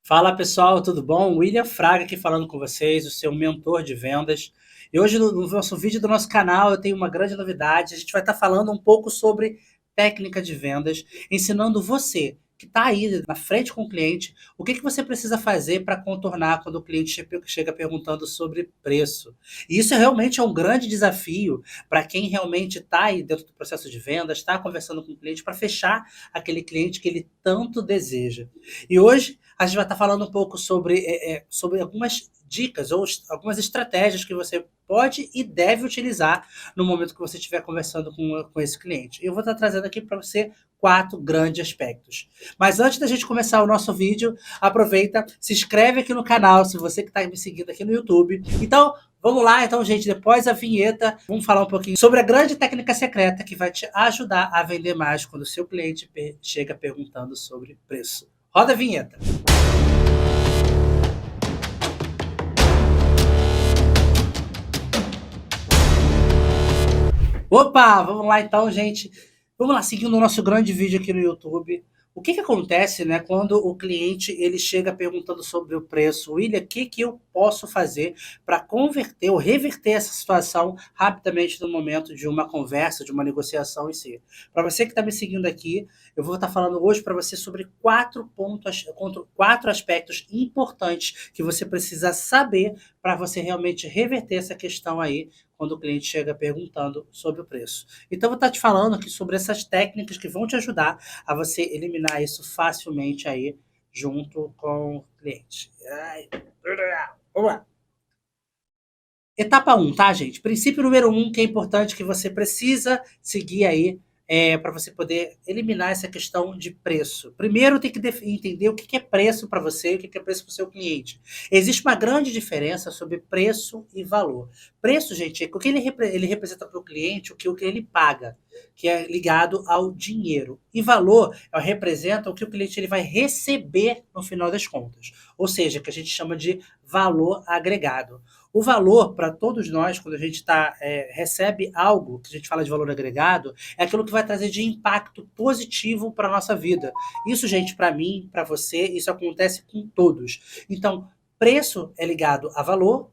Fala pessoal, tudo bom? William Fraga aqui falando com vocês, o seu mentor de vendas. E hoje no nosso vídeo do nosso canal eu tenho uma grande novidade. A gente vai estar falando um pouco sobre técnica de vendas, ensinando você que está aí na frente com o cliente, o que você precisa fazer para contornar quando o cliente chega perguntando sobre preço. E isso realmente é um grande desafio para quem realmente está aí dentro do processo de vendas, está conversando com o cliente para fechar aquele cliente que ele tanto deseja. E hoje a gente vai estar falando um pouco sobre algumas dicas ou algumas estratégias que você pode e deve utilizar no momento que você estiver conversando com esse cliente. Eu vou estar trazendo aqui para você 4 grandes aspectos. Mas antes da gente começar o nosso vídeo, aproveita, se inscreve aqui no canal, se você que está me seguindo aqui no YouTube. Então, vamos lá, então, gente, depois da vinheta, vamos falar um pouquinho sobre a grande técnica secreta que vai te ajudar a vender mais quando o seu cliente chega perguntando sobre preço. Roda a vinheta. Opa, vamos lá então, gente. Vamos lá, seguindo o nosso grande vídeo aqui no YouTube. O que acontece, né, quando o cliente ele chega perguntando sobre o preço? William, o que eu posso fazer para converter ou reverter essa situação rapidamente no momento de uma conversa, de uma negociação em si? Para você que está me seguindo aqui, eu vou estar falando hoje para você sobre 4 aspectos importantes que você precisa saber para você realmente reverter essa questão aí quando o cliente chega perguntando sobre o preço. Então, eu vou estar te falando aqui sobre essas técnicas que vão te ajudar a você eliminar isso facilmente aí junto com o cliente. Vamos lá. Etapa 1, tá, gente? Princípio número 1, que é importante que você precisa seguir aí para você poder eliminar essa questão de preço. Primeiro, tem que entender o que é preço para você e o que é preço para o seu cliente. Existe uma grande diferença sobre preço e valor. Preço, gente, é o que ele representa para o cliente, o que ele paga, que é ligado ao dinheiro. E valor representa o que o cliente ele vai receber no final das contas. Ou seja, que a gente chama de valor agregado. O valor, para todos nós, quando a gente recebe algo, que a gente fala de valor agregado, é aquilo que vai trazer de impacto positivo para a nossa vida. Isso, gente, para mim, para você, isso acontece com todos. Então, preço é ligado a valor,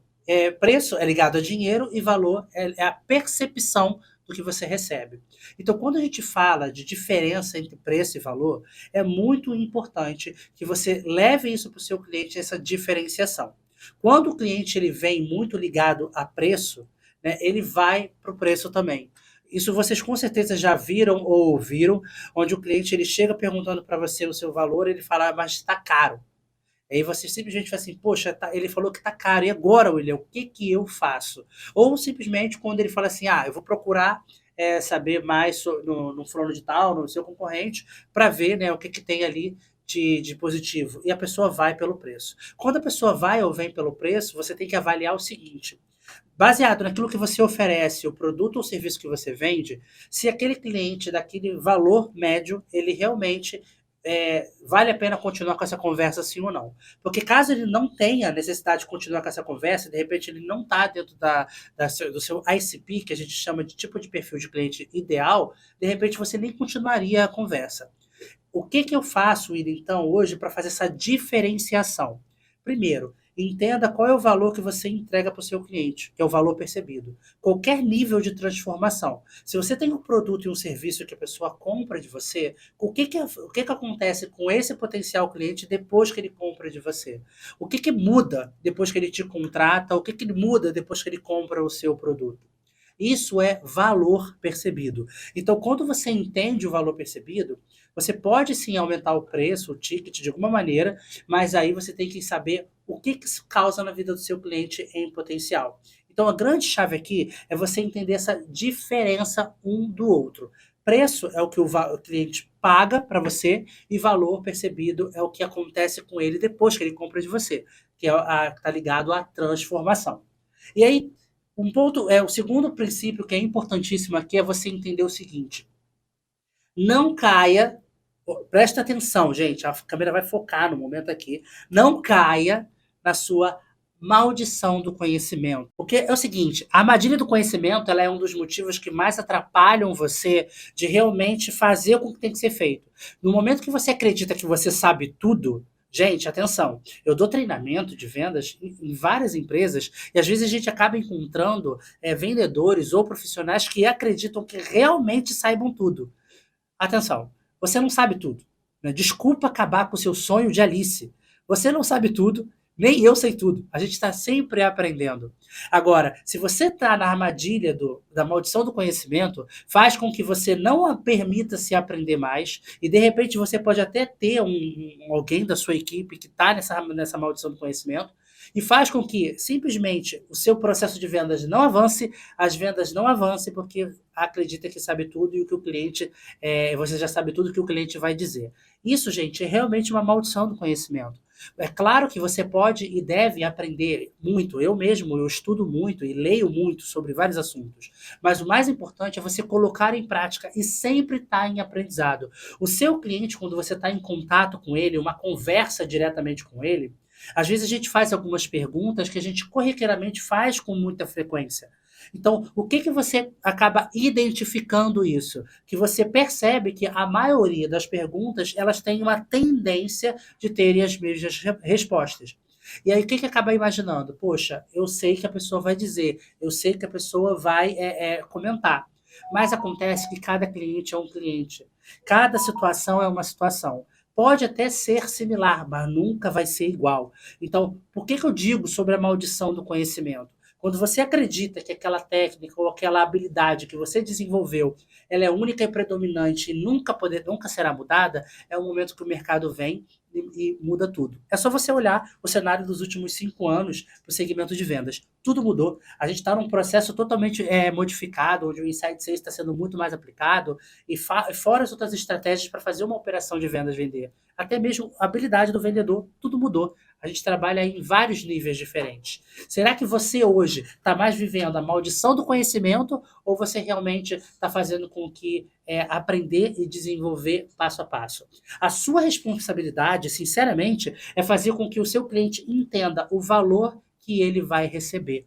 preço é ligado a dinheiro e valor é a percepção do que você recebe. Então, quando a gente fala de diferença entre preço e valor, é muito importante que você leve isso para o seu cliente, essa diferenciação. Quando o cliente ele vem muito ligado a preço, né, ele vai para o preço também. Isso vocês com certeza já viram ou ouviram, onde o cliente ele chega perguntando para você o seu valor, ele fala, mas está caro. Aí você simplesmente fala assim, poxa, ele falou que está caro, e agora, William, o que eu faço? Ou simplesmente quando ele fala assim, eu vou procurar saber mais no fulano de tal, no seu concorrente, para ver, né, o que tem ali de positivo. E a pessoa vai pelo preço. Quando a pessoa vai ou vem pelo preço, você tem que avaliar o seguinte, baseado naquilo que você oferece, o produto ou serviço que você vende, se aquele cliente daquele valor médio, ele realmente vale a pena continuar com essa conversa sim ou não. Porque caso ele não tenha necessidade de continuar com essa conversa, de repente ele não está dentro do seu ICP, que a gente chama de tipo de perfil de cliente ideal, de repente você nem continuaria a conversa. O que eu faço, Ida, então, hoje, para fazer essa diferenciação? Primeiro, entenda qual é o valor que você entrega para o seu cliente, que é o valor percebido. Qualquer nível de transformação. Se você tem um produto e um serviço que a pessoa compra de você, o que acontece com esse potencial cliente depois que ele compra de você? O que muda depois que ele te contrata? O que muda depois que ele compra o seu produto? Isso é valor percebido. Então, quando você entende o valor percebido, você pode sim aumentar o preço, o ticket de alguma maneira, mas aí você tem que saber o que isso causa na vida do seu cliente em potencial. Então, a grande chave aqui é você entender essa diferença um do outro. Preço é o que o cliente paga para você e valor percebido é o que acontece com ele depois que ele compra de você, que está ligado à transformação. E aí, o segundo princípio que é importantíssimo aqui é você entender o seguinte: não caia, presta atenção, gente, a câmera vai focar no momento aqui, não caia na sua maldição do conhecimento. Porque é o seguinte, a armadilha do conhecimento ela é um dos motivos que mais atrapalham você de realmente fazer o que tem que ser feito. No momento que você acredita que você sabe tudo, Gente, atenção, eu dou treinamento de vendas em várias empresas e às vezes a gente acaba encontrando vendedores ou profissionais que acreditam que realmente saibam tudo. Atenção, você não sabe tudo, né? Desculpa acabar com o seu sonho de Alice. Você não sabe tudo, nem eu sei tudo. A gente está sempre aprendendo. Agora, se você está na armadilha da maldição do conhecimento, faz com que você não permita se aprender mais e de repente você pode até ter alguém da sua equipe que está nessa maldição do conhecimento e faz com que simplesmente o seu processo de vendas não avance, as vendas não avancem porque acredita que sabe tudo e o que o cliente você já sabe tudo que o cliente vai dizer. Isso, gente, é realmente uma maldição do conhecimento. É claro que você pode e deve aprender muito. Eu mesmo, eu estudo muito e leio muito sobre vários assuntos. Mas o mais importante é você colocar em prática e sempre estar em aprendizado. O seu cliente, quando você está em contato com ele, uma conversa diretamente com ele, às vezes a gente faz algumas perguntas que a gente corriqueiramente faz com muita frequência. Então, o que você acaba identificando isso? Que você percebe que a maioria das perguntas, elas têm uma tendência de terem as mesmas respostas. E aí, o que acaba imaginando? Poxa, eu sei que a pessoa vai dizer, eu sei que a pessoa vai comentar. Mas acontece que cada cliente é um cliente. Cada situação é uma situação. Pode até ser similar, mas nunca vai ser igual. Então, por que eu digo sobre a maldição do conhecimento? Quando você acredita que aquela técnica ou aquela habilidade que você desenvolveu, ela é única e predominante e nunca será mudada, é o momento que o mercado vem e muda tudo. É só você olhar o cenário dos últimos 5 anos para o segmento de vendas. Tudo mudou. A gente está num processo totalmente modificado, onde o Insight Sales está sendo muito mais aplicado e fora as outras estratégias para fazer uma operação de vendas vender. Até mesmo a habilidade do vendedor, tudo mudou. A gente trabalha em vários níveis diferentes. Será que você hoje está mais vivendo a maldição do conhecimento ou você realmente está fazendo com que aprender e desenvolver passo a passo? A sua responsabilidade, sinceramente, é fazer com que o seu cliente entenda o valor que ele vai receber.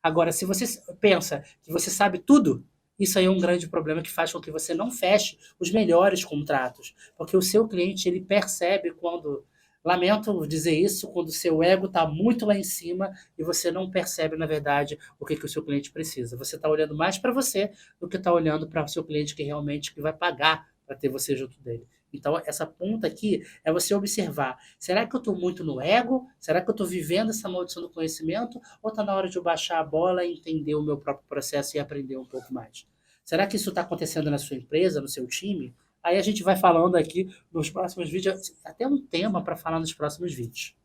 Agora, se você pensa que você sabe tudo, isso aí é um grande problema que faz com que você não feche os melhores contratos, porque o seu cliente ele percebe quando, lamento dizer isso, quando o seu ego está muito lá em cima e você não percebe, na verdade, o que o seu cliente precisa. Você está olhando mais para você do que está olhando para o seu cliente que realmente que vai pagar para ter você junto dele. Então, essa ponta aqui é você observar: será que eu estou muito no ego? Será que eu estou vivendo essa maldição do conhecimento? Ou está na hora de eu baixar a bola e entender o meu próprio processo e aprender um pouco mais? Será que isso está acontecendo na sua empresa, no seu time? Aí a gente vai falando aqui nos próximos vídeos, até um tema para falar nos próximos vídeos.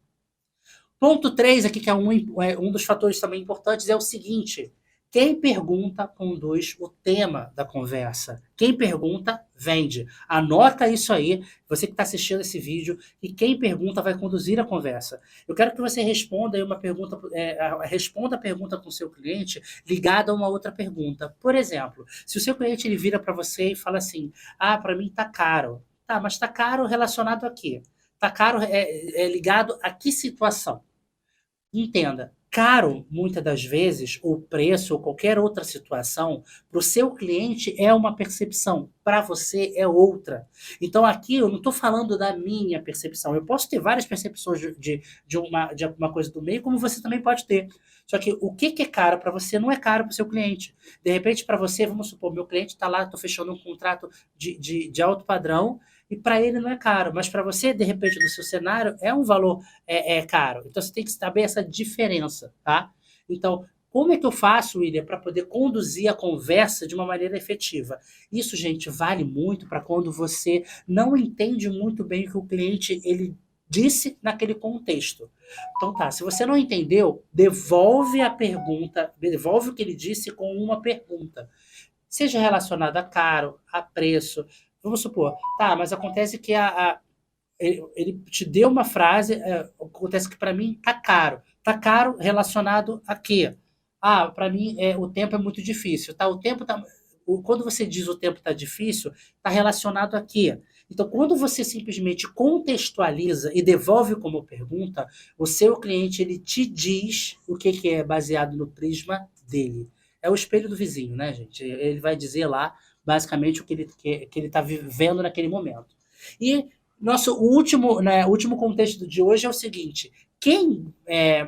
Ponto 3 aqui, que é um dos fatores também importantes, é o seguinte: quem pergunta conduz o tema da conversa. Quem pergunta, vende. Anota isso aí, você que está assistindo esse vídeo, e quem pergunta vai conduzir a conversa. Eu quero que você responda aí uma pergunta, responda a pergunta com o seu cliente ligada a uma outra pergunta. Por exemplo, se o seu cliente ele vira para você e fala assim: ah, para mim tá caro. Tá, mas tá caro relacionado a quê? Tá caro ligado a que situação? Entenda, caro, muitas das vezes, o preço ou qualquer outra situação, para o seu cliente é uma percepção, para você é outra. Então, aqui eu não estou falando da minha percepção. Eu posso ter várias percepções de alguma coisa do meio, como você também pode ter. Só que o que é caro para você não é caro para o seu cliente. De repente, para você, vamos supor, meu cliente está lá, estou fechando um contrato de alto padrão, e para ele não é caro, mas para você, de repente, no seu cenário, é um valor caro. Então você tem que saber essa diferença, tá? Então, como é que eu faço, William, para poder conduzir a conversa de uma maneira efetiva? Isso, gente, vale muito para quando você não entende muito bem o que o cliente ele disse naquele contexto. Então tá, se você não entendeu, devolve a pergunta, devolve o que ele disse com uma pergunta. Seja relacionada a caro, a preço. Vamos supor, tá, mas acontece que ele te deu uma frase, acontece que para mim tá caro. Tá caro relacionado a quê? Ah, para mim o tempo é muito difícil. Tá, quando você diz o tempo tá difícil, tá relacionado a quê? Então, quando você simplesmente contextualiza e devolve como pergunta, o seu cliente ele te diz o que é baseado no prisma dele. É o espelho do vizinho, né, gente? Ele vai dizer lá, basicamente, o que ele está vivendo naquele momento. E O último, né, o último contexto de hoje é o seguinte: quem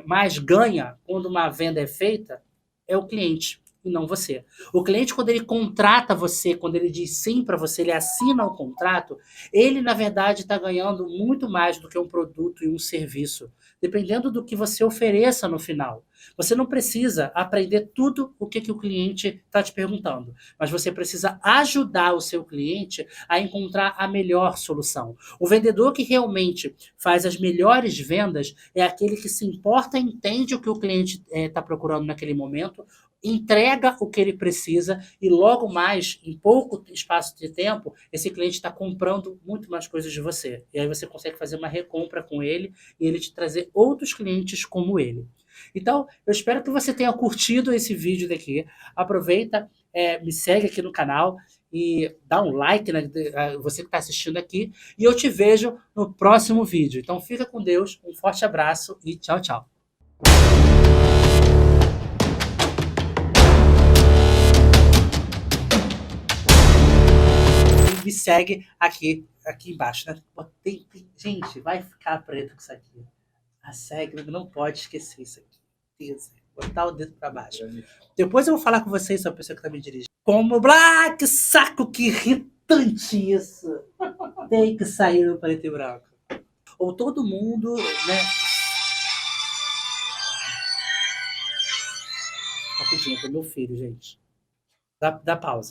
mais ganha quando uma venda é feita é o cliente e não você. O cliente, quando ele contrata você, quando ele diz sim para você, ele assina o contrato, ele, na verdade, está ganhando muito mais do que um produto e um serviço, dependendo do que você ofereça no final. Você não precisa aprender tudo o que o cliente está te perguntando, mas você precisa ajudar o seu cliente a encontrar a melhor solução. O vendedor que realmente faz as melhores vendas é aquele que se importa, entende o que o cliente está procurando naquele momento, entrega o que ele precisa e logo mais, em pouco espaço de tempo, esse cliente está comprando muito mais coisas de você. E aí você consegue fazer uma recompra com ele e ele te trazer outros clientes como ele. Então, eu espero que você tenha curtido esse vídeo daqui. Aproveita, me segue aqui no canal e dá um like, né, você que está assistindo aqui. E eu te vejo no próximo vídeo. Então, fica com Deus, um forte abraço e tchau, tchau. E me segue aqui embaixo, né? Gente, vai ficar preto com isso aqui. A segue, não pode esquecer isso aqui. Isso. Botar o dedo para baixo. Depois eu vou falar com vocês sobre a pessoa que tá me dirigindo. Como Black, saco, que irritante isso. Tem que sair no preto e branco. Ou todo mundo, né? Rapidinho, pro meu filho, gente. Dá pausa.